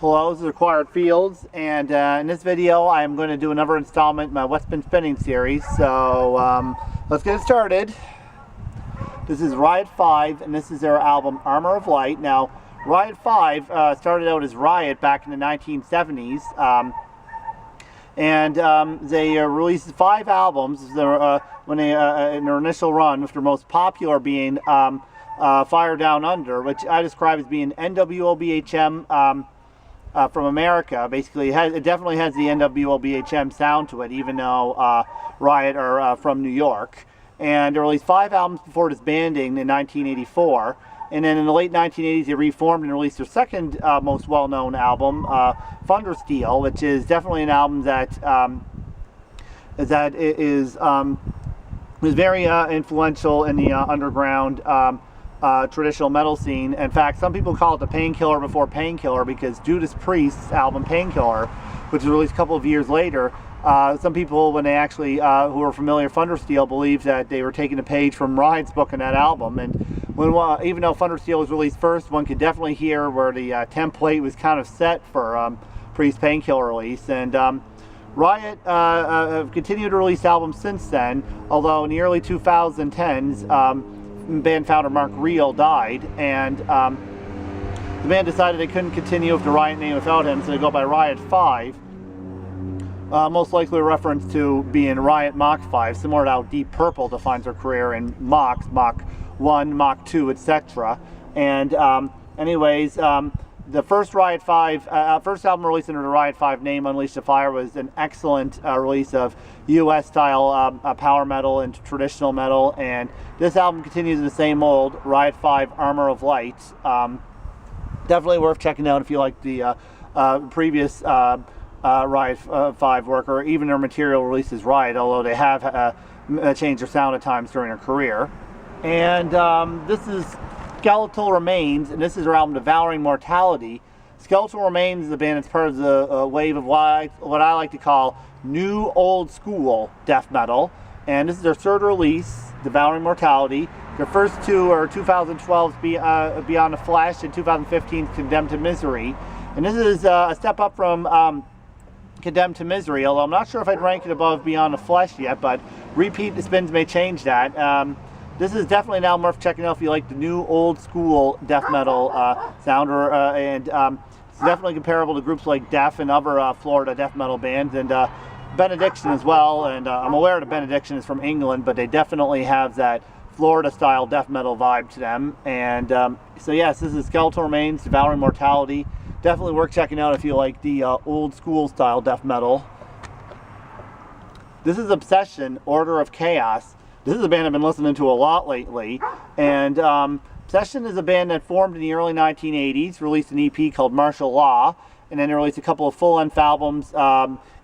Hello, this is Acquired Fields, and in this video I'm going to do another installment in my What's Been Spinning series. So let's get it started. This is Riot 5, and this is their album Armor of Light. Now, Riot 5 started out as Riot back in the 1970s, and they released 5 albums when they in their initial run, with their most popular being Fire Down Under, which I describe as being NWOBHM from America. Basically, it definitely has the NWOBHM sound to it, even though Riot are from New York. And they released 5 albums before disbanding in 1984. And then in the late 1980s, they reformed and released their second most well-known album, Thundersteel, which is definitely an album that is very influential in the underground traditional metal scene. In fact, some people call it the Painkiller before Painkiller, because Judas Priest's album Painkiller, which was released a couple of years later, some people, when they actually who are familiar with Thundersteel, believe that they were taking a page from Riot's book in that album. And when even though Thundersteel was released first, one could definitely hear where the template was kind of set for Priest's Painkiller release. And Riot have continued to release albums since then, although in the early 2010s, band founder Mark Reel died, and the band decided they couldn't continue with the Riot name without him, so they go by Riot 5, most likely a reference to being Riot Mach 5, similar to how Deep Purple defines their career in Mach 1, Mach 2, etc. And anyways, the first Riot 5, first album released under the Riot 5 name, Unleash the Fire, was an excellent release of US style power metal and traditional metal, and this album continues in the same mold, Riot 5 Armor of Light. Definitely worth checking out if you like the previous Riot 5 work, or even their material released as Riot, although they have changed their sound at times during their career. And this is Skeletal Remains, and this is their album Devouring Mortality. Skeletal Remains is a band that's part of the wave of what I like to call new old school death metal, and this is their third release, Devouring Mortality. Their first two are 2012's Beyond the Flesh and 2015's Condemned to Misery, and this is a step up from Condemned to Misery, although I'm not sure if I'd rank it above Beyond the Flesh yet, but Repeat the Spins may change that. This is definitely an album worth checking out if you like the new old school death metal sound, and it's definitely comparable to groups like Def and other Florida death metal bands, and Benediction as well. And I'm aware that Benediction is from England, but they definitely have that Florida style death metal vibe to them. And so yes, this is Skeletal Remains, Devouring Mortality. Definitely worth checking out if you like the old school style death metal. This is Obsession, Order of Chaos. This is a band I've been listening to a lot lately, and Obsession is a band that formed in the early 1980s, released an EP called Martial Law, and then they released a couple of full-length albums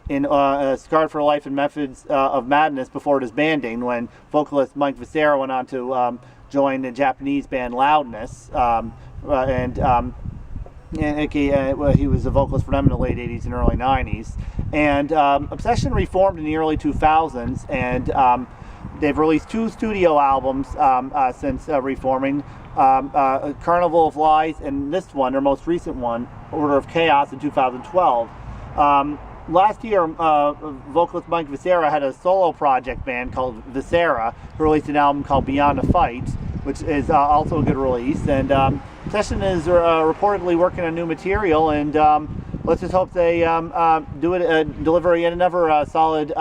in Scarred for Life and Methods of Madness before disbanding, when vocalist Mike Viscera went on to join the Japanese band Loudness, he was a vocalist for them in the late 80s and early 90s. And Obsession reformed in the early 2000s, and they've released 2 studio albums since reforming, Carnival of Lies, and this one, their most recent one, Order of Chaos, in 2012. Last year, vocalist Mike Viscera had a solo project band called Viscera, who released an album called Beyond the Fight, which is also a good release. And Obsession is reportedly working on new material, and let's just hope they deliver yet another solid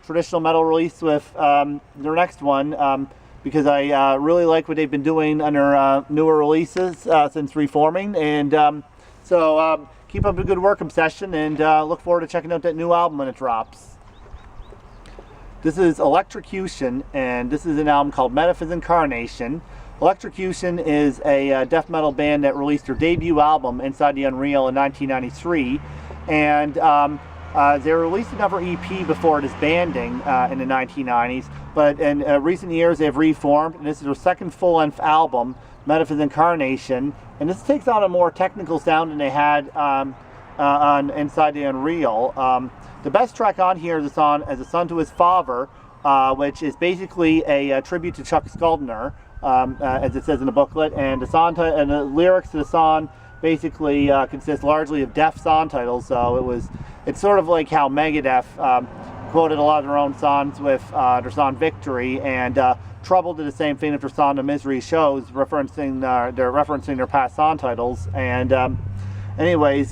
traditional metal release with their next one, because I really like what they've been doing on their newer releases since reforming. And so keep up the good work, Obsession, and look forward to checking out that new album when it drops. This is Electrocution, and this is an album called Metaphys Incarnation. Electrocution is a death metal band that released their debut album, Inside the Unreal, in 1993, and they released another EP before disbanding in the 1990s, but in recent years they've reformed, and this is their second full-length album, Metaphys Incarnation, and this takes on a more technical sound than they had on Inside the Unreal. The best track on here is a song, As a Son to His Father, which is basically a tribute to Chuck Schuldiner, as it says in the booklet, and the lyrics to the song basically consists largely of deaf song titles. So it's sort of like how Megadeth quoted a lot of their own songs with their song Victory, and Trouble did the same thing with their song The Misery Shows, referencing their past song titles. And anyways,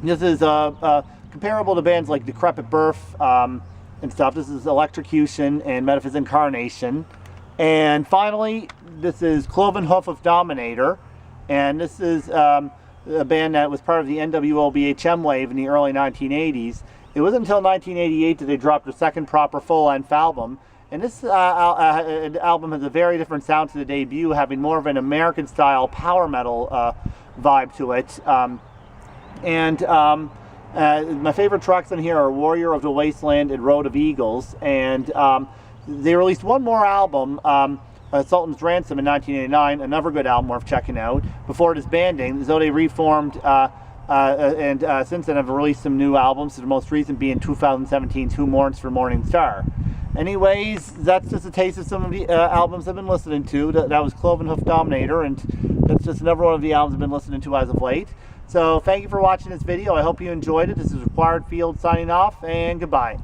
this is comparable to bands like Decrepit Birth and stuff. This is Electrocution and Metaphys Incarnation. And finally, this is Cloven Hoof of Dominator, and this is a band that was part of the NWO BHM wave in the early 1980s. It wasn't until 1988 that they dropped their second proper full-length album, and this album has a very different sound to the debut, having more of an American-style power metal vibe to it. My favorite tracks on here are Warrior of the Wasteland and Road of Eagles, and they released one more album, Sultan's Ransom, in 1989, another good album worth checking out, before disbanding, though they reformed and since then have released some new albums, the most recent being 2017's Who Mourns for Morning Star. Anyways, that's just a taste of some of the albums I've been listening to. That was Cloven Hoof Dominator, and that's just another one of the albums I've been listening to as of late. So thank you for watching this video. I hope you enjoyed it. This is Required Field signing off, and goodbye.